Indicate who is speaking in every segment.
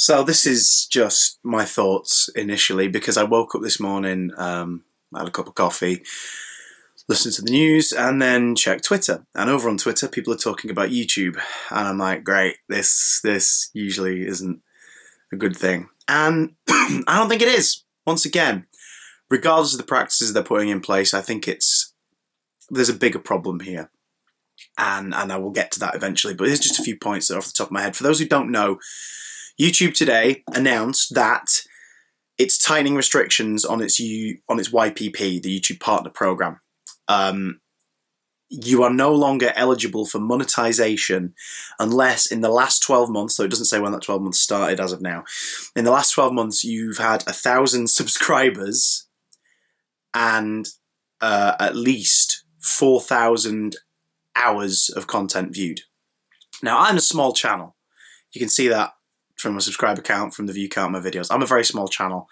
Speaker 1: So this is just my thoughts initially, because I woke up this morning, had a cup of coffee, listened to the news, and then checked Twitter. And over on Twitter, people are talking about YouTube, and I'm like, great, this usually isn't a good thing. And I don't think it is. Once again, regardless of the practices they're putting in place, I think there's a bigger problem here. And I will get to that eventually, but here's just a few points that are off the top of my head. For those who don't know, YouTube today announced that it's tightening restrictions on its YPP, the YouTube Partner Program. You are no longer eligible for monetization unless in the last 12 months, so it doesn't say when that 12 months started as of now, in the last 12 months you've had 1,000 subscribers and at least 4,000 hours of content viewed. Now, I'm a small channel. You can see that from my subscriber count, from the view count of my videos. I'm a very small channel.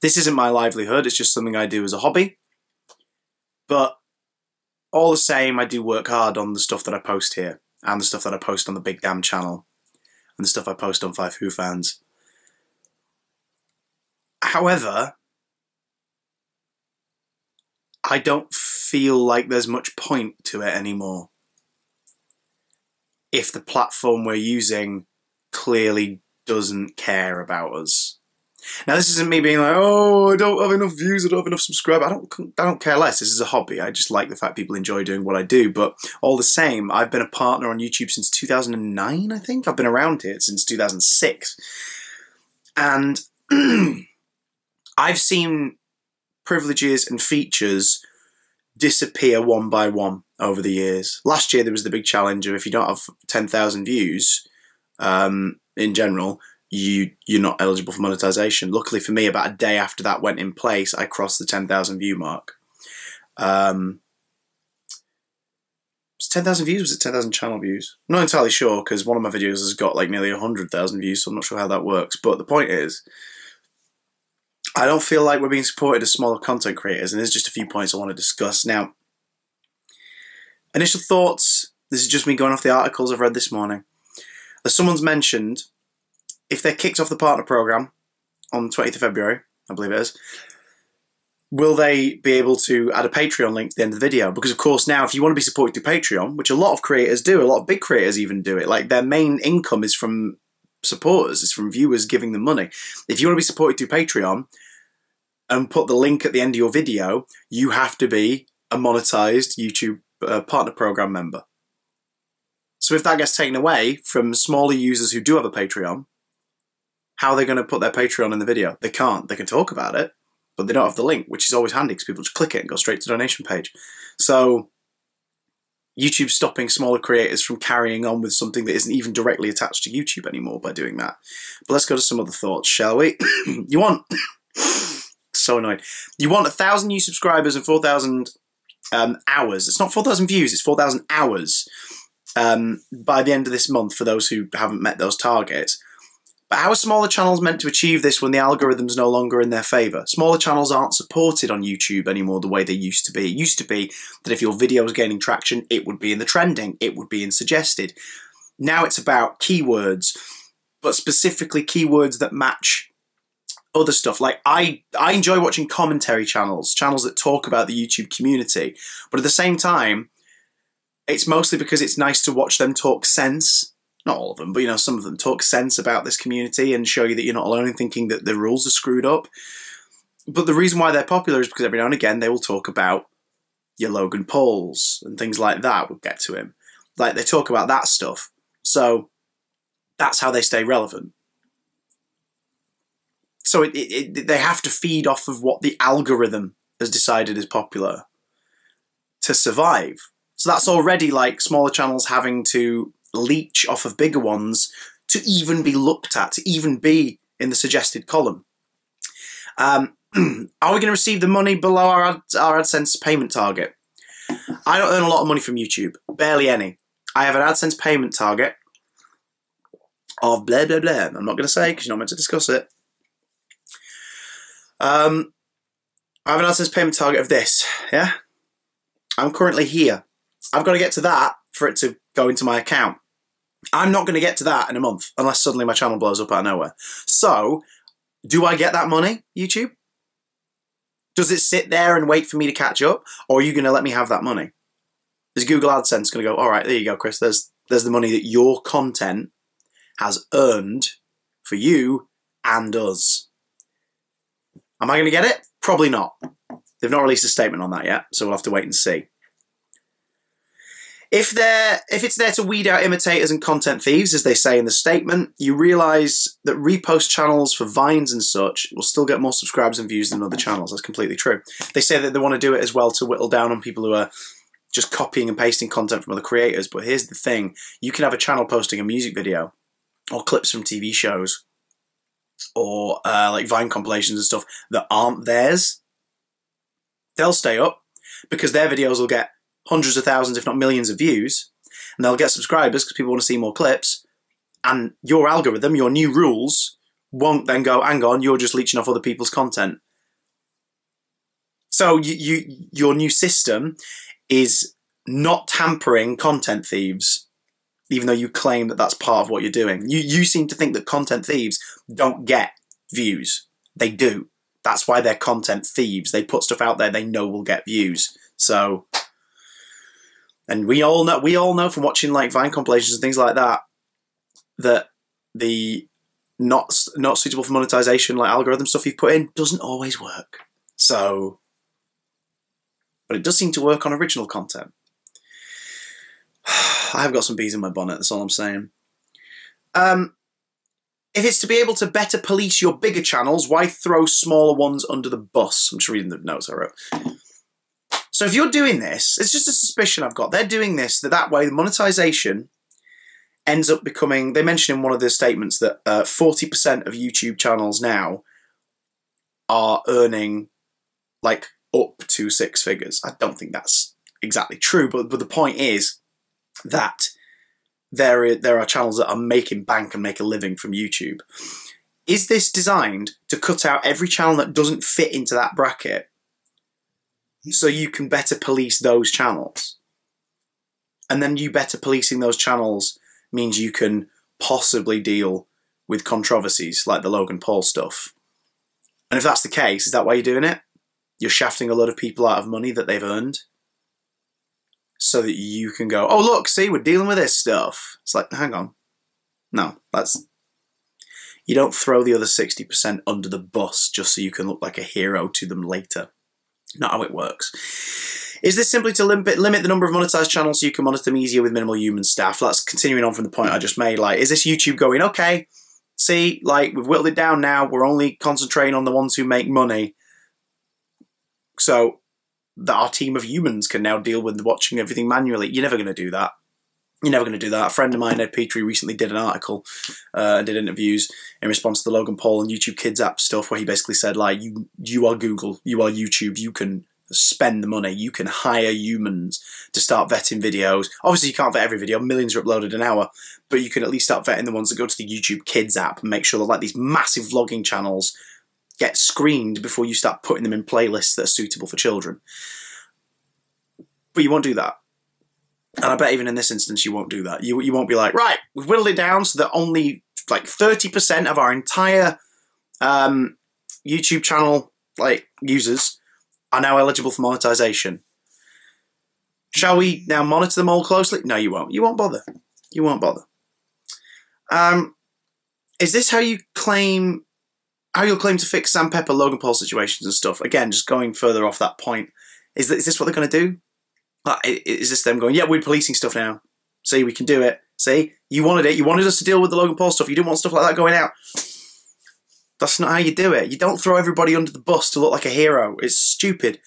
Speaker 1: This isn't my livelihood, it's just something I do as a hobby. But all the same, I do work hard on the stuff that I post here, and the stuff that I post on the Big Damn channel, and the stuff I post on 5 Who Fans. However, I don't feel like there's much point to it anymore if the platform we're using clearly doesn't care about us. Now, this isn't me being like, oh, I don't have enough views, I don't have enough subscribers. I don't care less. This is a hobby. I just like the fact people enjoy doing what I do. But all the same, I've been a partner on YouTube since 2009, I think. I've been around here since 2006. And I've seen privileges and features disappear one by one over the years. Last year, there was the big challenge of if you don't have 10,000 views, in general, you're not eligible for monetization. Luckily for me, about a day after that went in place, I crossed the 10,000 view mark. Was it 10,000 views? Was it 10,000 channel views? I'm not entirely sure, because one of my videos has got like nearly 100,000 views, so I'm not sure how that works. But the point is, I don't feel like we're being supported as smaller content creators, and there's just a few points I want to discuss. Now, initial thoughts, this is just me going off the articles I've read this morning. As someone's mentioned, if they're kicked off the partner program on the 20th of February, I believe it is, will they be able to add a Patreon link to the end of the video? Because, of course, now if you want to be supported through Patreon, which a lot of creators do, a lot of big creators even do it, like their main income is from supporters, it's from viewers giving them money. If you want to be supported through Patreon and put the link at the end of your video, you have to be a monetized YouTube partner program member. So if that gets taken away from smaller users who do have a Patreon, how are they going to put their Patreon in the video? They can't. They can talk about it, but they don't have the link, which is always handy because people just click it and go straight to the donation page. So YouTube's stopping smaller creators from carrying on with something that isn't even directly attached to YouTube anymore by doing that. But let's go to some other thoughts, shall we? You want... so annoying. You want 1,000 new subscribers and 4,000 hours. It's not 4,000 views, it's 4,000 hours by the end of this month for those who haven't met those targets. But how are smaller channels meant to achieve this when the algorithm's no longer in their favour? Smaller channels aren't supported on YouTube anymore the way they used to be. It used to be that if your video was gaining traction, it would be in the trending, it would be in suggested. Now it's about keywords, but specifically keywords that match other stuff. Like I enjoy watching commentary channels that talk about the YouTube community, but at the same time, it's mostly because it's nice to watch them talk sense. Not all of them, but you know, some of them talk sense about this community and show you that you're not alone in thinking that the rules are screwed up. But the reason why they're popular is because every now and again they will talk about your Logan Pauls and things like that. We'll get to him. Like they talk about that stuff. So that's how they stay relevant. So they have to feed off of what the algorithm has decided is popular to survive. So that's already like smaller channels having to leech off of bigger ones to even be looked at, to even be in the suggested column. Are we going to receive the money below our AdSense payment target? I don't earn a lot of money from YouTube, barely any. I have an AdSense payment target of blah, blah, blah. I'm not going to say because you're not meant to discuss it. I have an AdSense payment target of this, yeah? I'm currently here. I've got to get to that for it to go into my account. I'm not going to get to that in a month unless suddenly my channel blows up out of nowhere. So, do I get that money, YouTube? Does it sit there and wait for me to catch up? Or are you going to let me have that money? Is Google AdSense going to go, all right, there you go, Chris, there's the money that your content has earned for you and us. Am I going to get it? Probably not. They've not released a statement on that yet, so we'll have to wait and see. If it's there to weed out imitators and content thieves, as they say in the statement, you realise that repost channels for Vines and such will still get more subscribers and views than other channels. That's completely true. They say that they want to do it as well to whittle down on people who are just copying and pasting content from other creators. But here's the thing. You can have a channel posting a music video or clips from TV shows or like Vine compilations and stuff that aren't theirs. They'll stay up because their videos will get hundreds of thousands, if not millions of views, and they'll get subscribers because people want to see more clips, and your algorithm, your new rules, won't then go, hang on, you're just leeching off other people's content. So your new system is not tampering content thieves, even though you claim that that's part of what you're doing. You seem to think that content thieves don't get views. They do. That's why they're content thieves. They put stuff out there they know will get views. So... And we all know from watching like Vine compilations and things like that, that the not suitable for monetization like algorithm stuff you've put in doesn't always work. So, but it does seem to work on original content. I have got some bees in my bonnet, that's all I'm saying. If it's to be able to better police your bigger channels, why throw smaller ones under the bus? I'm just reading the notes I wrote. So if you're doing this, it's just a suspicion I've got. They're doing this, that way the monetization ends up becoming, they mention in one of their statements that 40% of YouTube channels now are earning like up to 6 figures. I don't think that's exactly true, but the point is that there are channels that are making bank and make a living from YouTube. Is this designed to cut out every channel that doesn't fit into that bracket, so you can better police those channels? And then you better policing those channels means you can possibly deal with controversies like the Logan Paul stuff. And if that's the case, is that why you're doing it? You're shafting a lot of people out of money that they've earned so that you can go, oh look, see, we're dealing with this stuff. It's like, hang on. No, you don't throw the other 60% under the bus just so you can look like a hero to them later. Not how it works. Is this simply to limit the number of monetized channels so you can monitor them easier with minimal human staff? That's continuing on from the point I just made. Like, is this YouTube going, okay, see, like, we've whittled it down now. We're only concentrating on the ones who make money. So that our team of humans can now deal with watching everything manually. You're never going to do that. You're never going to do that. A friend of mine, Ed Petrie, recently did an article and did interviews in response to the Logan Paul and YouTube Kids app stuff, where he basically said, like, you are Google, you are YouTube, you can spend the money, you can hire humans to start vetting videos. Obviously, you can't vet every video, millions are uploaded an hour, but you can at least start vetting the ones that go to the YouTube Kids app and make sure that, like, these massive vlogging channels get screened before you start putting them in playlists that are suitable for children. But you won't do that. And I bet even in this instance, you won't do that. You won't be like, right, we've whittled it down so that only like 30% of our entire YouTube channel like users are now eligible for monetization. Shall we now monitor them all closely? No, you won't. You won't bother. You won't bother. Is this how you'll claim to fix Sam Pepper, Logan Paul situations and stuff? Again, just going further off that point. Is this what they're going to do? Is this them going, yeah, we're policing stuff now. See, we can do it. See, you wanted it. You wanted us to deal with the Logan Paul stuff. You didn't want stuff like that going out. That's not how you do it. You don't throw everybody under the bus to look like a hero. It's stupid.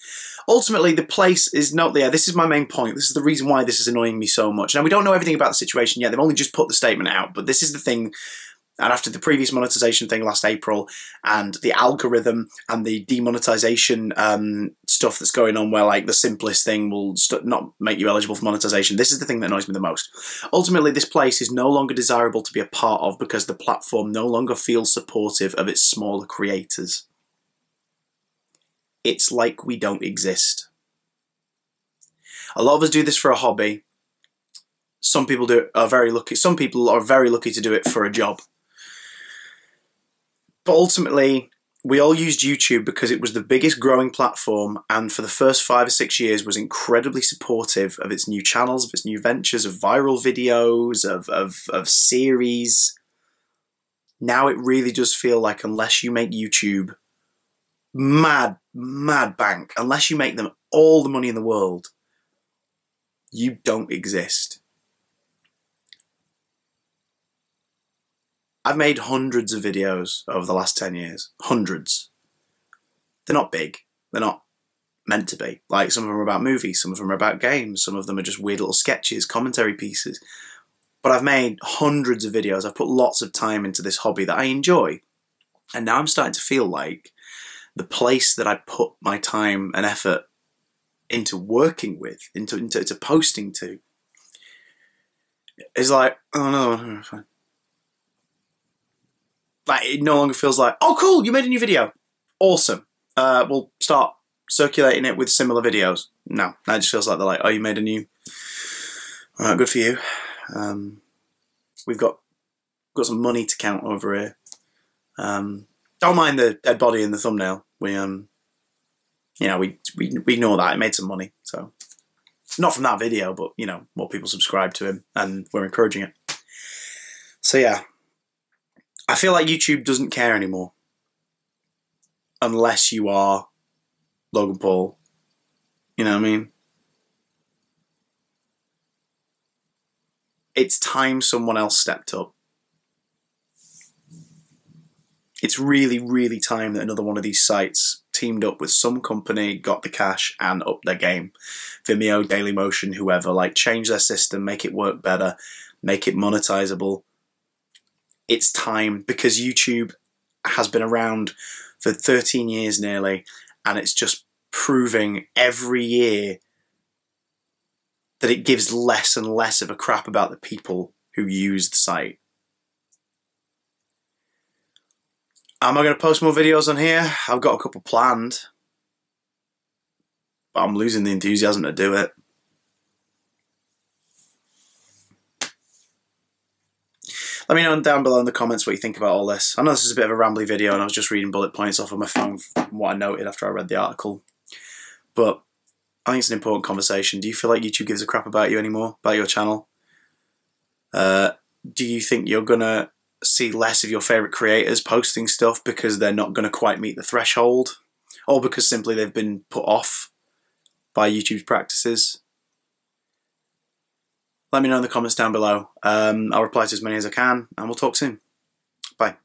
Speaker 1: Ultimately, the place is not there. This is my main point. This is the reason why this is annoying me so much. Now, we don't know everything about the situation yet. They've only just put the statement out, but this is the thing. And after the previous monetization thing last April and the algorithm and the demonetization stuff that's going on where like the simplest thing will not make you eligible for monetization, this is the thing that annoys me the most. Ultimately, this place is no longer desirable to be a part of because the platform no longer feels supportive of its smaller creators. It's like we don't exist. A lot of us do this for a hobby. some people are very lucky. Some people are very lucky to do it for a job. But ultimately, we all used YouTube because it was the biggest growing platform, and for the first 5 or 6 years was incredibly supportive of its new channels, of its new ventures, of viral videos, of series. Now it really does feel like unless you make YouTube mad bank, unless you make them all the money in the world, you don't exist. I've made hundreds of videos over the last 10 years. Hundreds. They're not big. They're not meant to be. Like, some of them are about movies, some of them are about games, some of them are just weird little sketches, commentary pieces. But I've made hundreds of videos. I've put lots of time into this hobby that I enjoy. And now I'm starting to feel like the place that I put my time and effort into working with, into posting to, is like, oh no, fine. Like, it no longer feels like, oh cool, you made a new video. Awesome. We'll start circulating it with similar videos. No, that just feels like they're like, oh, you made a new... Alright, good for you. We've got some money to count over here. Don't mind the dead body in the thumbnail. We ignore that. It made some money, so... Not from that video, but, you know, more people subscribe to him, and we're encouraging it. So yeah. I feel like YouTube doesn't care anymore. Unless you are Logan Paul. You know what I mean? It's time someone else stepped up. It's really, really time that another one of these sites teamed up with some company, got the cash, and upped their game. Vimeo, Dailymotion, whoever, like, change their system, make it work better, make it monetizable. It's time, because YouTube has been around for 13 years nearly, and it's just proving every year that it gives less and less of a crap about the people who use the site. Am I going to post more videos on here? I've got a couple planned, but I'm losing the enthusiasm to do it. Let me know down below in the comments what you think about all this. I know this is a bit of a rambly video and I was just reading bullet points off of my phone from what I noted after I read the article. But I think it's an important conversation. Do you feel like YouTube gives a crap about you anymore? About your channel? Do you think you're going to see less of your favourite creators posting stuff because they're not going to quite meet the threshold? Or because simply they've been put off by YouTube's practices? Let me know in the comments down below. I'll reply to as many as I can, and we'll talk soon. Bye.